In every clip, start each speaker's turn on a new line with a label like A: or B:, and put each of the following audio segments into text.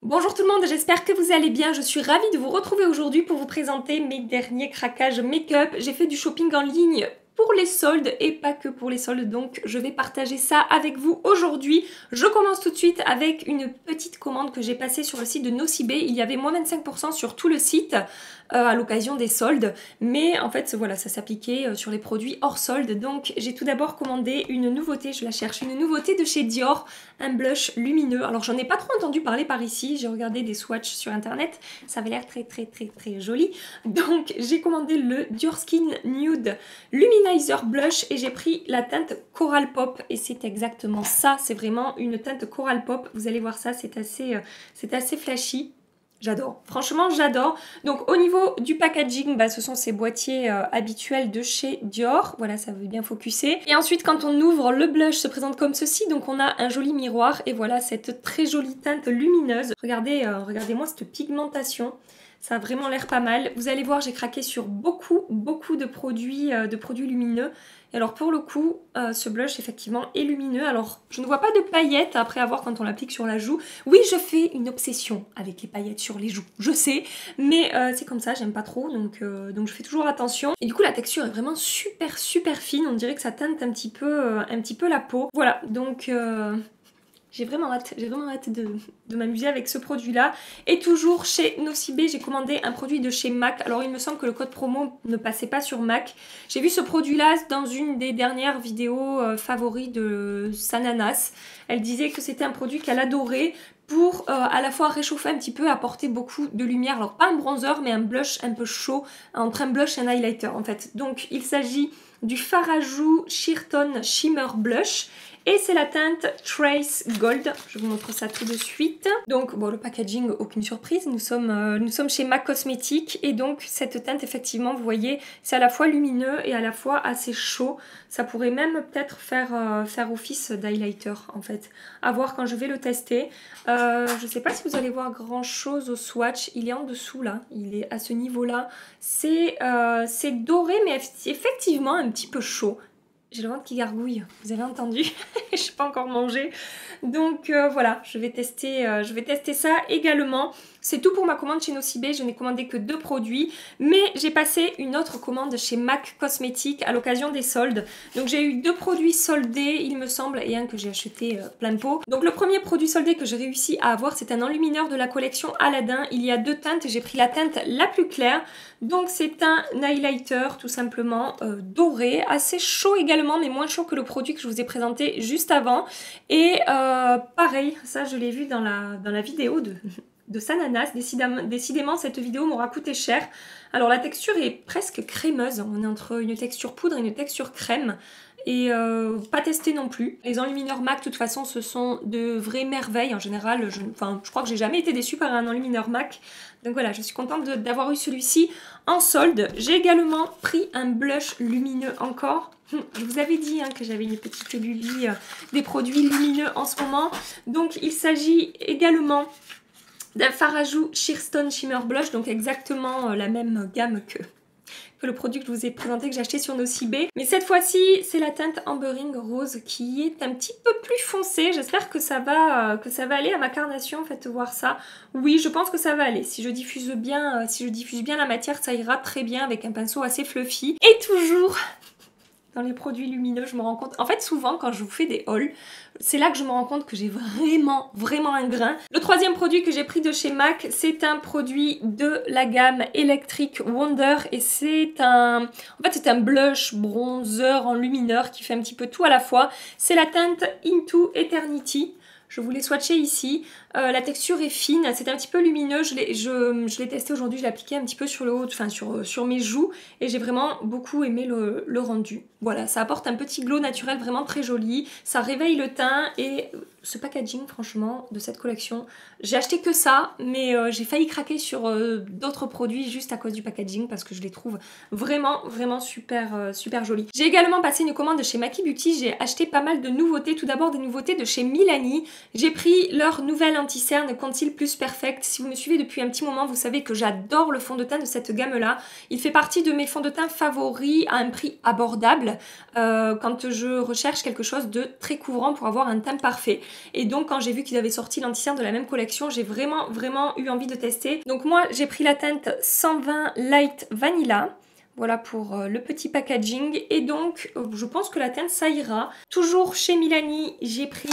A: Bonjour tout le monde, j'espère que vous allez bien. Je suis ravie de vous retrouver aujourd'hui pour vous présenter mes derniers craquages make-up. J'ai fait du shopping en ligne pour les soldes et pas que pour les soldes, donc je vais partager ça avec vous aujourd'hui. Je commence tout de suite avec une petite commande que j'ai passée sur le site de Nocibé. Il y avait moins 25% sur tout le site à l'occasion des soldes, mais en fait voilà, ça s'appliquait sur les produits hors solde. Donc j'ai tout d'abord commandé une nouveauté, je la cherche, une nouveauté de chez Dior, un blush lumineux. Alors j'en ai pas trop entendu parler par ici, j'ai regardé des swatchs sur internet, ça avait l'air très joli. Donc j'ai commandé le Dior Skin Nude Luminizer Blush et j'ai pris la teinte Coral Pop et c'est exactement ça, c'est vraiment une teinte Coral Pop. Vous allez voir ça, c'est assez flashy. J'adore, franchement j'adore. Donc au niveau du packaging, ce sont ces boîtiers habituels de chez Dior. Voilà, ça veut bien focuser. Et ensuite quand on ouvre, le blush se présente comme ceci. Donc on a un joli miroir et voilà cette très jolie teinte lumineuse. Regardez, regardez-moi cette pigmentation. Ça a vraiment l'air pas mal. Vous allez voir, j'ai craqué sur beaucoup de produits lumineux. Et alors pour le coup, ce blush effectivement est lumineux. Alors je ne vois pas de paillettes après avoir quand on l'applique sur la joue. Oui, je fais une obsession avec les paillettes sur les joues, je sais. Mais c'est comme ça, j'aime pas trop. Donc je fais toujours attention. Et du coup la texture est vraiment super fine. On dirait que ça teinte un petit peu la peau. Voilà, donc... j'ai vraiment hâte de m'amuser avec ce produit-là. Et toujours chez Nocibé, j'ai commandé un produit de chez MAC. Alors il me semble que le code promo ne passait pas sur MAC. J'ai vu ce produit-là dans une des dernières vidéos favoris de Sananas. Elle disait que c'était un produit qu'elle adorait pour à la fois réchauffer un petit peu, apporter beaucoup de lumière. Alors pas un bronzer, mais un blush un peu chaud, entre un blush et un highlighter en fait. Donc il s'agit du fard à joues Sheer Tone Shimmer Blush. Et c'est la teinte Trace Gold. Je vous montre ça tout de suite. Donc, bon, le packaging, aucune surprise. Nous sommes chez MAC Cosmetics. Et donc, cette teinte, effectivement, vous voyez, c'est à la fois lumineux et à la fois assez chaud. Ça pourrait même peut-être faire office d'highlighter, en fait. À voir quand je vais le tester. Je ne sais pas si vous allez voir grand-chose au swatch. Il est en dessous, là. Il est à ce niveau-là. C'est doré, mais effectivement un petit peu chaud. J'ai le ventre qui gargouille, vous avez entendu? Je n'ai pas encore mangé. Donc voilà, je vais tester ça également. C'est tout pour ma commande chez Nocibé, je n'ai commandé que 2 produits. Mais j'ai passé une autre commande chez MAC Cosmetics à l'occasion des soldes. Donc j'ai eu 2 produits soldés, il me semble, et un que j'ai acheté plein pot. Donc le premier produit soldé que j'ai réussi à avoir, c'est un enlumineur de la collection Aladdin. Il y a 2 teintes, j'ai pris la teinte la plus claire. Donc c'est un highlighter tout simplement doré, assez chaud également, mais moins chaud que le produit que je vous ai présenté juste avant. Et pareil, ça je l'ai vu dans la vidéo de Sananas. Décidément, cette vidéo m'aura coûté cher. Alors la texture est presque crémeuse. On est entre une texture poudre et une texture crème. Et pas testé non plus. Les enlumineurs MAC, de toute façon, ce sont de vraies merveilles. En général, je crois que j'ai jamais été déçue par un enlumineur MAC. Donc voilà, je suis contente d'avoir eu celui-ci en solde. J'ai également pris un blush lumineux encore. Je vous avais dit que j'avais une petite lubie des produits lumineux en ce moment. Donc il s'agit également d'un fard à joues Sheer Tone Shimmer Blush, donc exactement la même gamme que le produit que je vous ai présenté, que j'ai acheté sur Nocibé. Mais cette fois-ci, c'est la teinte Ambering Rose qui est un petit peu plus foncée. J'espère que ça va aller à ma carnation, faites voir ça. Oui, je pense que ça va aller. Si je diffuse bien la matière, ça ira très bien avec un pinceau assez fluffy. Et toujours... dans les produits lumineux, je me rends compte... En fait, souvent, quand je vous fais des hauls, c'est là que je me rends compte que j'ai vraiment un grain. Le troisième produit que j'ai pris de chez MAC, c'est un produit de la gamme Electric Wonder. Et c'est un... En fait, c'est un blush bronzer en lumineur qui fait un petit peu tout à la fois. C'est la teinte Into Eternity. Je vous l'ai swatché ici. La texture est fine, c'est un petit peu lumineux. Je l'ai testé aujourd'hui, je l'ai appliqué un petit peu sur le haut, enfin sur mes joues. Et j'ai vraiment beaucoup aimé le rendu. Voilà, ça apporte un petit glow naturel vraiment très joli. Ça réveille le teint et ce packaging, franchement, de cette collection, j'ai acheté que ça. Mais j'ai failli craquer sur d'autres produits juste à cause du packaging parce que je les trouve vraiment super jolis. J'ai également passé une commande chez Maki Beauty. J'ai acheté pas mal de nouveautés. Tout d'abord des nouveautés de chez Milani. J'ai pris leur nouvelle anti-cerne Conceal Plus Perfect. Si vous me suivez depuis un petit moment, vous savez que j'adore le fond de teint de cette gamme-là. Il fait partie de mes fonds de teint favoris à un prix abordable quand je recherche quelque chose de très couvrant pour avoir un teint parfait. Et donc quand j'ai vu qu'ils avaient sorti l'anti-cerne de la même collection, j'ai vraiment eu envie de tester. Donc moi j'ai pris la teinte 120 Light Vanilla. Voilà pour le petit packaging. Et donc je pense que la teinte ça ira. Toujours chez Milani, j'ai pris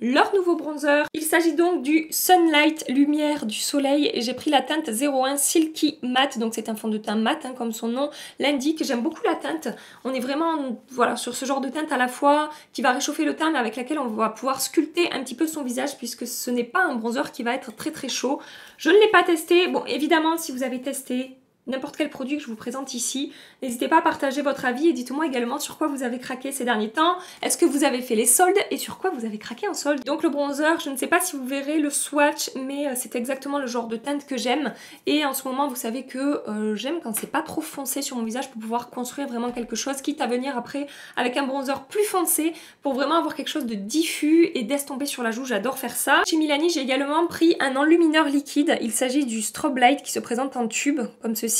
A: leur nouveau bronzer. Il s'agit donc du Sunlight, lumière du soleil, et j'ai pris la teinte 01 Silky Matte, donc c'est un fond de teint mat, hein, comme son nom l'indique. J'aime beaucoup la teinte, on est vraiment voilà, sur ce genre de teinte à la fois qui va réchauffer le teint, mais avec laquelle on va pouvoir sculpter un petit peu son visage, puisque ce n'est pas un bronzer qui va être très très chaud. Je ne l'ai pas testé, bon évidemment si vous avez testé n'importe quel produit que je vous présente ici, n'hésitez pas à partager votre avis et dites-moi également sur quoi vous avez craqué ces derniers temps. Est-ce que vous avez fait les soldes et sur quoi vous avez craqué en solde? Donc le bronzer, je ne sais pas si vous verrez le swatch, mais c'est exactement le genre de teinte que j'aime. Et en ce moment, vous savez que j'aime quand c'est pas trop foncé sur mon visage pour pouvoir construire vraiment quelque chose, quitte à venir après avec un bronzer plus foncé pour vraiment avoir quelque chose de diffus et d'estomper sur la joue. J'adore faire ça. Chez Milani, j'ai également pris un enlumineur liquide. Il s'agit du Strobe Light qui se présente en tube comme ceci.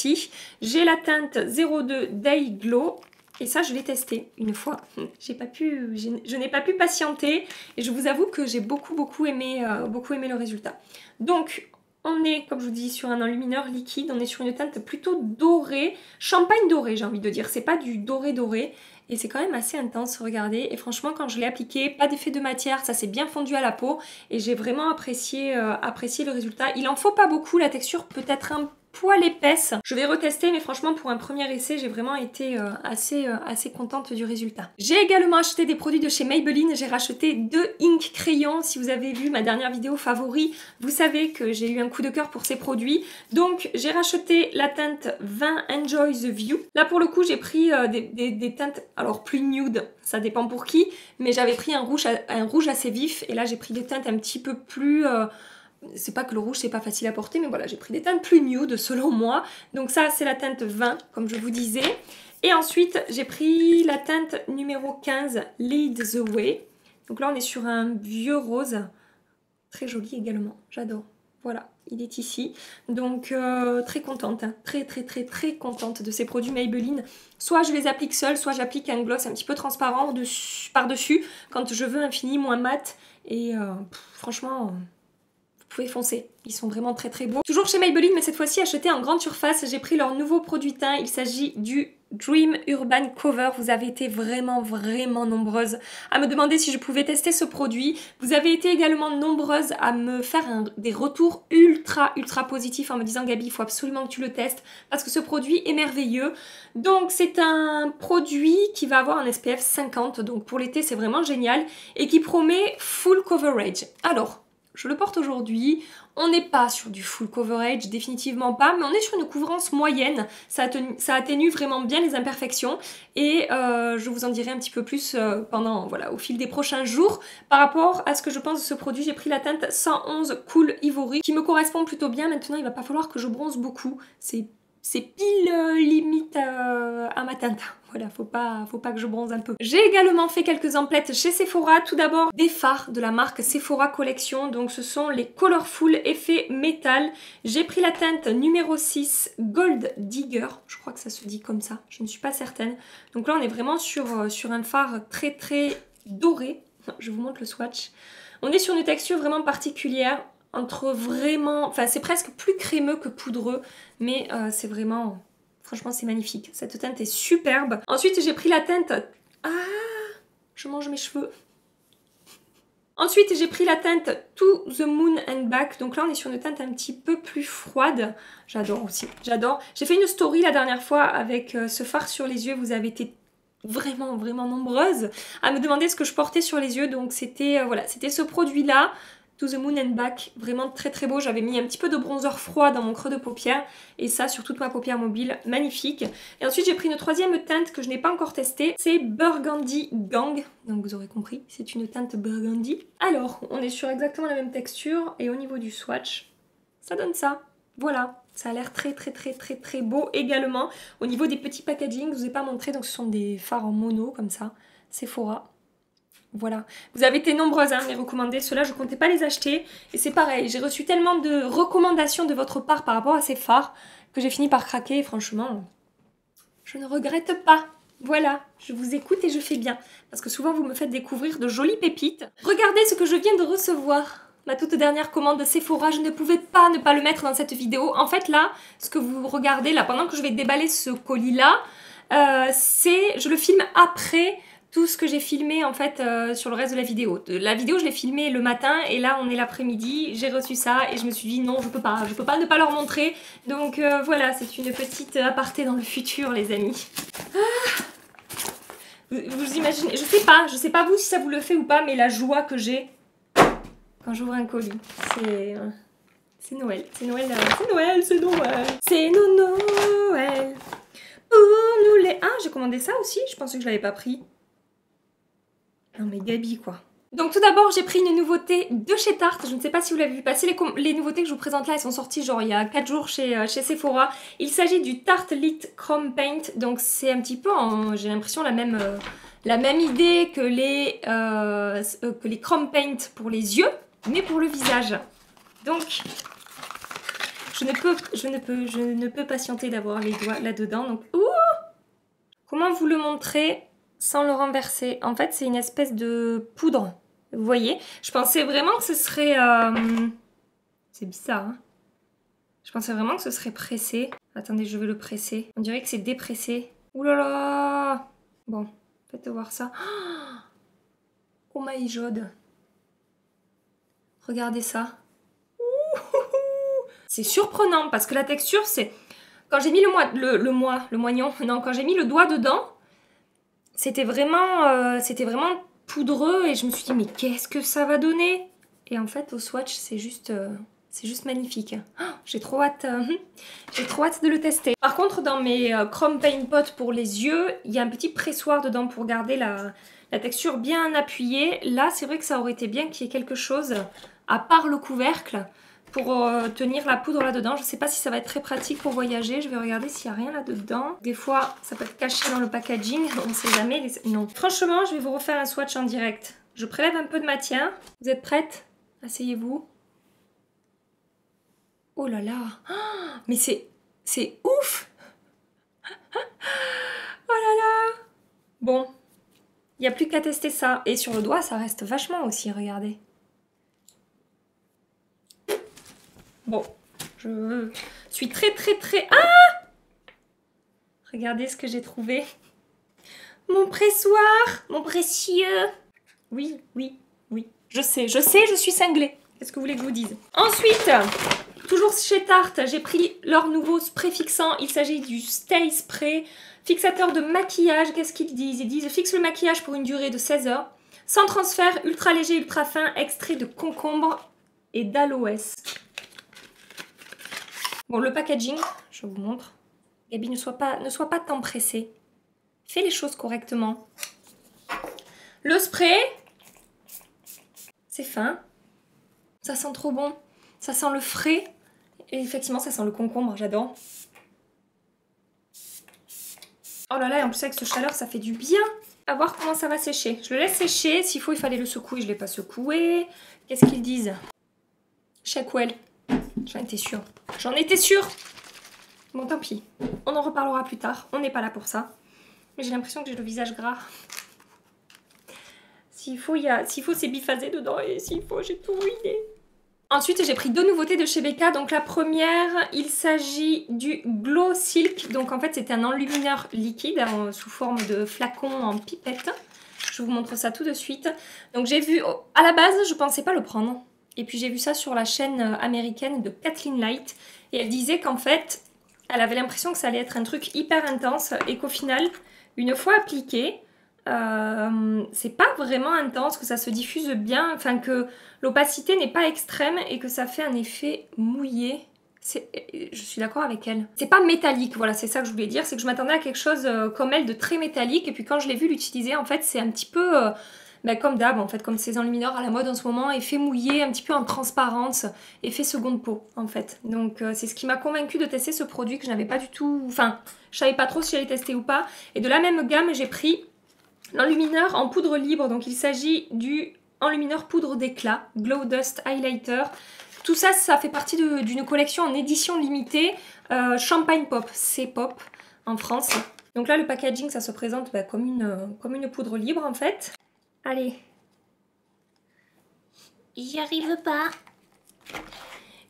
A: J'ai la teinte 02 Day Glow et ça je l'ai testé une fois. Je n'ai pas pu patienter et je vous avoue que j'ai beaucoup aimé le résultat. Donc on est, comme je vous dis, sur un enlumineur liquide, on est sur une teinte plutôt dorée, champagne doré j'ai envie de dire, c'est pas du doré et c'est quand même assez intense, regardez, et franchement quand je l'ai appliqué, pas d'effet de matière, ça s'est bien fondu à la peau et j'ai vraiment apprécié le résultat. Il en faut pas beaucoup, la texture peut être un poil épaisse. Je vais retester, mais franchement pour un premier essai j'ai vraiment été assez contente du résultat. J'ai également acheté des produits de chez Maybelline. J'ai racheté 2 ink crayons. Si vous avez vu ma dernière vidéo favori, vous savez que j'ai eu un coup de cœur pour ces produits. Donc j'ai racheté la teinte 20 Enjoy the View. Là pour le coup j'ai pris des teintes, alors plus nude, ça dépend pour qui, mais j'avais pris un rouge assez vif et là j'ai pris des teintes un petit peu plus... c'est pas que le rouge c'est pas facile à porter, mais voilà, j'ai pris des teintes plus nude selon moi. Donc ça c'est la teinte 20 comme je vous disais. Et ensuite j'ai pris la teinte numéro 15 Lead the Way. Donc là on est sur un vieux rose, très joli également, j'adore. Voilà, il est ici. Donc très contente, hein. Très contente de ces produits Maybelline. Soit je les applique seule, soit j'applique un gloss un petit peu transparent par-dessus quand je veux un fini moins mat. Et franchement... vous pouvez foncer, ils sont vraiment très beaux. Toujours chez Maybelline, mais cette fois-ci acheté en grande surface, j'ai pris leur nouveau produit teint. Il s'agit du Dream Urban Cover. Vous avez été vraiment nombreuses à me demander si je pouvais tester ce produit. Vous avez été également nombreuses à me faire des retours ultra positifs en me disant Gabi, il faut absolument que tu le testes parce que ce produit est merveilleux. Donc c'est un produit qui va avoir un SPF 50, donc pour l'été c'est vraiment génial et qui promet full coverage. Alors, je le porte aujourd'hui, on n'est pas sur du full coverage, définitivement pas, mais on est sur une couvrance moyenne, ça atténue vraiment bien les imperfections et je vous en dirai un petit peu plus au fil des prochains jours. Par rapport à ce que je pense de ce produit, j'ai pris la teinte 111 Cool Ivory qui me correspond plutôt bien. Maintenant il va pas falloir que je bronze beaucoup, c'est pile limite à ma teinte. Voilà, faut pas que je bronze un peu. J'ai également fait quelques emplettes chez Sephora. Tout d'abord, des fards de la marque Sephora Collection. Donc ce sont les Colorful Effet Métal. J'ai pris la teinte numéro 6 Gold Digger. Je crois que ça se dit comme ça, je ne suis pas certaine. Donc là, on est vraiment sur un fard très doré. Je vous montre le swatch. On est sur une texture vraiment particulière. Entre vraiment... Enfin, c'est presque plus crémeux que poudreux, mais c'est vraiment... Franchement, c'est magnifique. Cette teinte est superbe. Ensuite, j'ai pris la teinte... Ah, je mange mes cheveux. Ensuite, j'ai pris la teinte To the Moon and Back. Donc là, on est sur une teinte un petit peu plus froide. J'adore aussi, j'adore. J'ai fait une story la dernière fois avec ce fard sur les yeux. Vous avez été vraiment nombreuses à me demander ce que je portais sur les yeux. Donc c'était voilà, c'était ce produit-là. To the Moon and Back, vraiment très beau. J'avais mis un petit peu de bronzer froid dans mon creux de paupière et ça sur toute ma paupière mobile, magnifique. Et ensuite j'ai pris une troisième teinte que je n'ai pas encore testée, c'est Burgundy Gang. Donc vous aurez compris, c'est une teinte burgundy. Alors, on est sur exactement la même texture et au niveau du swatch, ça donne ça. Voilà, ça a l'air très beau également. Au niveau des petits packaging, je ne vous ai pas montré, donc ce sont des fards en mono comme ça, Sephora. Voilà. Vous avez été nombreuses à me les recommander. Ceux-là, je comptais pas les acheter. Et c'est pareil, j'ai reçu tellement de recommandations de votre part par rapport à ces fards que j'ai fini par craquer. Et franchement, je ne regrette pas. Voilà, je vous écoute et je fais bien. Parce que souvent, vous me faites découvrir de jolies pépites. Regardez ce que je viens de recevoir. Ma toute dernière commande de Sephora, je ne pouvais pas ne pas le mettre dans cette vidéo. En fait, là, ce que vous regardez, là, pendant que je vais déballer ce colis-là, je le filme après tout ce que j'ai filmé, en fait, sur le reste de la vidéo. La vidéo, je l'ai filmée le matin, et là, on est l'après-midi, j'ai reçu ça, et je me suis dit, non, je peux pas ne pas leur montrer. Donc, voilà, c'est une petite aparté dans le futur, les amis. Vous imaginez, je sais pas vous si ça vous le fait ou pas, mais la joie que j'ai quand j'ouvre un colis, c'est Noël, c'est Noël, c'est Noël, c'est Noël, c'est Noël. Pour nous les... Ah, j'ai commandé ça aussi, je pensais que je l'avais pas pris. Non mais Gabi quoi. Donc tout d'abord j'ai pris une nouveauté de chez Tarte, je ne sais pas si vous l'avez vu passer, les nouveautés que je vous présente là elles sont sorties genre il y a 4 jours chez Sephora. Il s'agit du Tarte Lit Chrome Paint, donc c'est un petit peu, j'ai l'impression la même idée que les Chrome Paint pour les yeux, mais pour le visage. Donc je ne peux patienter d'avoir les doigts là-dedans. Donc, comment vous le montrer sans le renverser? En fait, c'est une espèce de poudre. Vous voyez? Je pensais vraiment que ce serait... C'est bizarre, hein? Je pensais vraiment que ce serait pressé. Attendez, je vais le presser. On dirait que c'est dépressé. Ouh là là! Bon, faites voir ça. Oh my god! Regardez ça. C'est surprenant parce que la texture, c'est... Quand j'ai mis le moignon, non, quand j'ai mis le doigt dedans, c'était vraiment poudreux et je me suis dit mais qu'est-ce que ça va donner? Et en fait au swatch c'est juste magnifique. Oh, j'ai trop hâte de le tester. Par contre dans mes Chrome Paint Pot pour les yeux, il y a un petit pressoir dedans pour garder la texture bien appuyée. Là c'est vrai que ça aurait été bien qu'il y ait quelque chose à part le couvercle pour tenir la poudre là-dedans. Je sais pas si ça va être très pratique pour voyager. Je vais regarder s'il n'y a rien là-dedans. Des fois, ça peut être caché dans le packaging. On ne sait jamais. Non. Franchement, je vais vous refaire un swatch en direct. Je prélève un peu de matière. Vous êtes prêtes? Asseyez-vous. Oh là là. Oh, mais c'est ouf. Oh là là. Bon. Il n'y a plus qu'à tester ça. Et sur le doigt, ça reste vachement aussi. Regardez. Bon, je suis très... Ah! Regardez ce que j'ai trouvé. Mon pressoir, mon précieux. Oui. Je sais, je suis cinglée. Qu'est-ce que vous voulez que je vous dise? Ensuite, toujours chez Tarte, j'ai pris leur nouveau spray fixant. Il s'agit du Stay Spray, fixateur de maquillage. Qu'est-ce qu'ils disent? Ils disent fixe le maquillage pour une durée de 16 heures. Sans transfert, ultra léger, ultra fin, extrait de concombre et d'aloès. Bon, le packaging, je vous montre. Gabi, ne sois pas tant pressée. Fais les choses correctement. Le spray, c'est fin. Ça sent trop bon. Ça sent le frais. Et effectivement, ça sent le concombre, j'adore. Oh là là, et en plus avec ce chaleur, ça fait du bien. À voir comment ça va sécher. Je le laisse sécher. S'il faut, il fallait le secouer. Je ne l'ai pas secoué. Qu'est-ce qu'ils disent? Shake well. J'en étais sûre. J'en étais sûre. Bon, tant pis. On en reparlera plus tard. On n'est pas là pour ça. Mais j'ai l'impression que j'ai le visage gras. S'il faut, c'est biphasé dedans. Et s'il faut, j'ai tout ruiné. Ensuite, j'ai pris deux nouveautés de chez Becca. Donc la première, il s'agit du Glow Silk. Donc en fait, c'est un enlumineur liquide sous forme de flacon en pipette. Je vous montre ça tout de suite. Donc j'ai vu, à la base, je pensais pas le prendre. Et puis j'ai vu ça sur la chaîne américaine de Kathleen Light. Et elle disait qu'en fait, elle avait l'impression que ça allait être un truc hyper intense. Et qu'au final, une fois appliqué, c'est pas vraiment intense, que ça se diffuse bien. Enfin que l'opacité n'est pas extrême et que ça fait un effet mouillé. Je suis d'accord avec elle. C'est pas métallique, voilà, c'est ça que je voulais dire. C'est que je m'attendais à quelque chose comme elle de très métallique. Et puis quand je l'ai vu l'utiliser, en fait, c'est un petit peu... comme d'hab, en fait, comme ces enlumineurs à la mode en ce moment, effet mouillé, un petit peu en transparence, effet seconde peau, en fait. Donc, c'est ce qui m'a convaincue de tester ce produit que je n'avais pas du tout... Enfin, je savais pas trop si j'allais tester ou pas. Et de la même gamme, j'ai pris L'enlumineur en poudre libre, donc il s'agit du enlumineur poudre d'éclat, Glow Dust Highlighter. Tout ça, ça fait partie d'une collection en édition limitée, Champagne Pop, c'est Pop en France. Donc là, le packaging, ça se présente comme une poudre libre en fait. Allez. J'y arrive pas.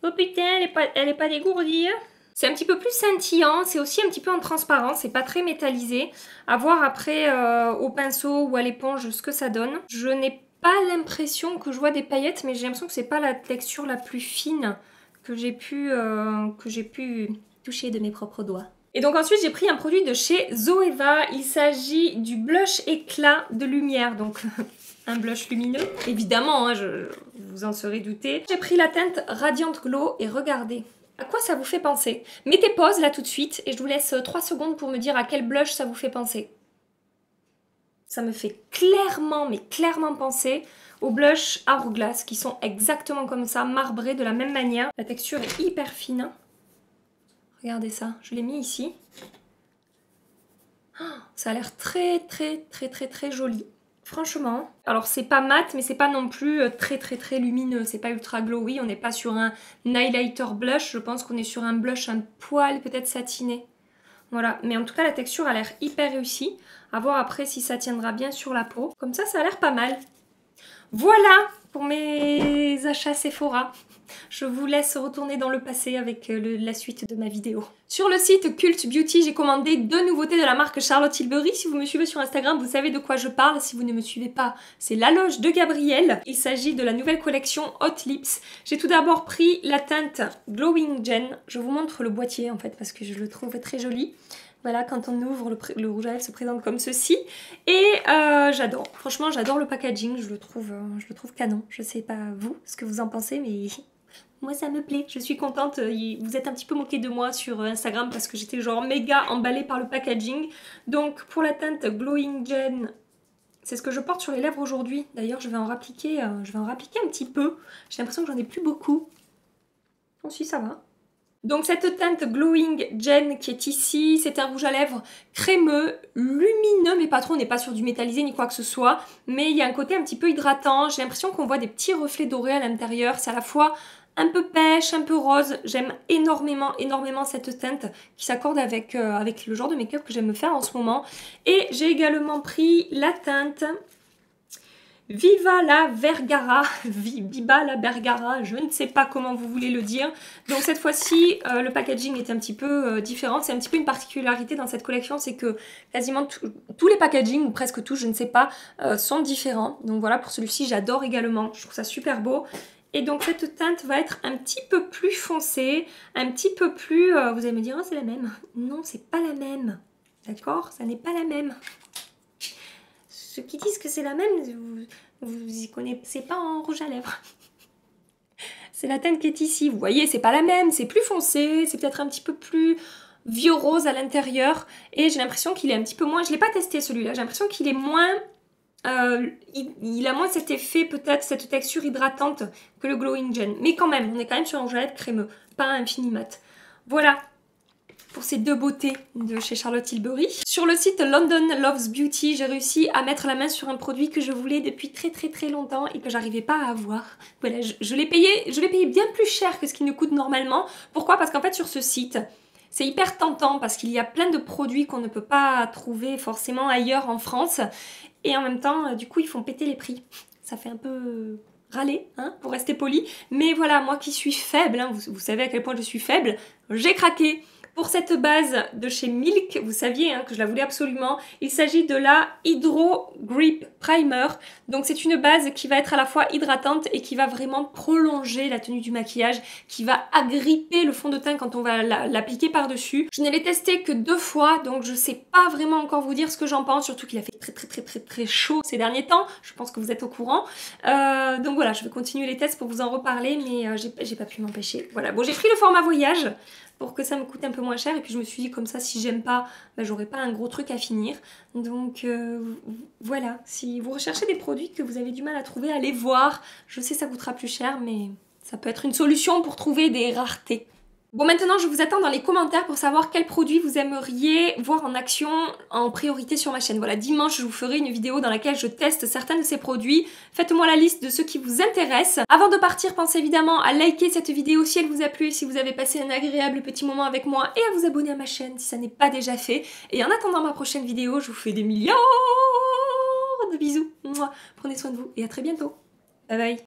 A: Oh putain, elle est pas dégourdie. C'est un petit peu plus scintillant, c'est aussi un petit peu en transparent, c'est pas très métallisé. À voir après au pinceau ou à l'éponge ce que ça donne. Je n'ai pas l'impression que je vois des paillettes, mais j'ai l'impression que c'est pas la texture la plus fine que j'ai pu toucher de mes propres doigts. Et donc ensuite j'ai pris un produit de chez Zoeva, il s'agit du blush éclat de lumière, donc un blush lumineux, évidemment, hein, vous en serez douté. J'ai pris la teinte Radiant Glow et regardez. À quoi ça vous fait penser? Mettez pause là tout de suite et je vous laisse 3 secondes pour me dire à quel blush ça vous fait penser. Ça me fait clairement, mais clairement penser aux blushs Hourglass qui sont exactement comme ça, marbrés de la même manière. La texture est hyper fine. Regardez ça, je l'ai mis ici. Oh, ça a l'air très joli. Franchement, alors c'est pas mat mais c'est pas non plus très lumineux, c'est pas ultra glowy, on n'est pas sur un highlighter blush, je pense qu'on est sur un blush un poil peut-être satiné. Voilà, mais en tout cas la texture a l'air hyper réussie, à voir après si ça tiendra bien sur la peau. Comme ça a l'air pas mal. Voilà pour mes achats Sephora. Je vous laisse retourner dans le passé avec la suite de ma vidéo. Sur le site Cult Beauty, j'ai commandé 2 nouveautés de la marque Charlotte Tilbury. Si vous me suivez sur Instagram, vous savez de quoi je parle. Si vous ne me suivez pas, c'est La Loge de Gabrielle. Il s'agit de la nouvelle collection Hot Lips. J'ai tout d'abord pris la teinte Glowing Gen. Je vous montre le boîtier en fait parce que je le trouve très joli. Voilà, quand on ouvre, le rouge à lèvres se présente comme ceci. Et j'adore. Franchement, j'adore le packaging. Je le trouve canon. Je sais pas vous, ce que vous en pensez, mais moi ça me plaît. Je suis contente. Vous êtes un petit peu moqué de moi sur Instagram parce que j'étais genre méga emballée par le packaging. Donc pour la teinte Glowing Gen, c'est ce que je porte sur les lèvres aujourd'hui. D'ailleurs, je vais en rappliquer un petit peu. J'ai l'impression que j'en ai plus beaucoup. Oh si, ça va. Donc cette teinte Glowing Gen qui est ici, c'est un rouge à lèvres crémeux, lumineux, mais pas trop, on n'est pas sur du métallisé ni quoi que ce soit, mais il y a un côté un petit peu hydratant, j'ai l'impression qu'on voit des petits reflets dorés à l'intérieur, c'est à la fois un peu pêche, un peu rose, j'aime énormément cette teinte qui s'accorde avec le genre de make-up que j'aime me faire en ce moment. Et j'ai également pris la teinte Viva la Vergara, Viva la Bergara, je ne sais pas comment vous voulez le dire. Donc cette fois-ci, le packaging est un petit peu différent. C'est un petit peu une particularité dans cette collection, c'est que quasiment tous les packagings, ou presque tous, je ne sais pas, sont différents. Donc voilà, pour celui-ci, j'adore également. Je trouve ça super beau. Et donc cette teinte va être un petit peu plus foncée, un petit peu plus... vous allez me dire, oh, c'est la même. Non, c'est pas la même. D'accord? Ça n'est pas la même. Ceux qui disent que c'est la même, vous y connaissez pas en rouge à lèvres. C'est la teinte qui est ici. Vous voyez, c'est pas la même, c'est plus foncé, c'est peut-être un petit peu plus vieux rose à l'intérieur. Et j'ai l'impression qu'il est un petit peu moins... Je l'ai pas testé celui-là, j'ai l'impression qu'il est moins... il a moins cet effet, peut-être, cette texture hydratante que le Glowing Gen. Mais quand même, on est quand même sur un rouge à lèvres crémeux, pas un fini mat. Voilà pour ces 2 beautés de chez Charlotte Tilbury. Sur le site London Loves Beauty, j'ai réussi à mettre la main sur un produit que je voulais depuis très longtemps et que j'arrivais pas à avoir. Voilà, je l'ai payé bien plus cher que ce qu'il ne coûte normalement. Pourquoi? Parce qu'en fait sur ce site, c'est hyper tentant parce qu'il y a plein de produits qu'on ne peut pas trouver forcément ailleurs en France. Et en même temps, du coup, ils font péter les prix. Ça fait un peu râler, hein, pour rester poli. Mais voilà, moi qui suis faible, hein, vous savez à quel point je suis faible, j'ai craqué. Pour cette base de chez Milk, vous saviez hein, que je la voulais absolument, il s'agit de la Hydro Grip Primer. Donc c'est une base qui va être à la fois hydratante et qui va vraiment prolonger la tenue du maquillage, qui va agripper le fond de teint quand on va l'appliquer par-dessus. Je ne l'ai testé que 2 fois, donc je sais pas vraiment encore vous dire ce que j'en pense, surtout qu'il a fait très chaud ces derniers temps, je pense que vous êtes au courant. Donc voilà, je vais continuer les tests pour vous en reparler, mais j'ai pas pu m'empêcher. Voilà, bon j'ai pris le format voyage, pour que ça me coûte un peu moins cher et puis je me suis dit comme ça si j'aime pas, bah, j'aurai pas un gros truc à finir. Donc voilà, si vous recherchez des produits que vous avez du mal à trouver, allez voir. Je sais ça coûtera plus cher mais ça peut être une solution pour trouver des raretés. Bon, maintenant, je vous attends dans les commentaires pour savoir quels produits vous aimeriez voir en action en priorité sur ma chaîne. Voilà, dimanche, je vous ferai une vidéo dans laquelle je teste certains de ces produits. Faites-moi la liste de ceux qui vous intéressent. Avant de partir, pensez évidemment à liker cette vidéo si elle vous a plu, si vous avez passé un agréable petit moment avec moi, et à vous abonner à ma chaîne si ça n'est pas déjà fait. Et en attendant ma prochaine vidéo, je vous fais des milliards de bisous. Mouah. Prenez soin de vous et à très bientôt. Bye bye.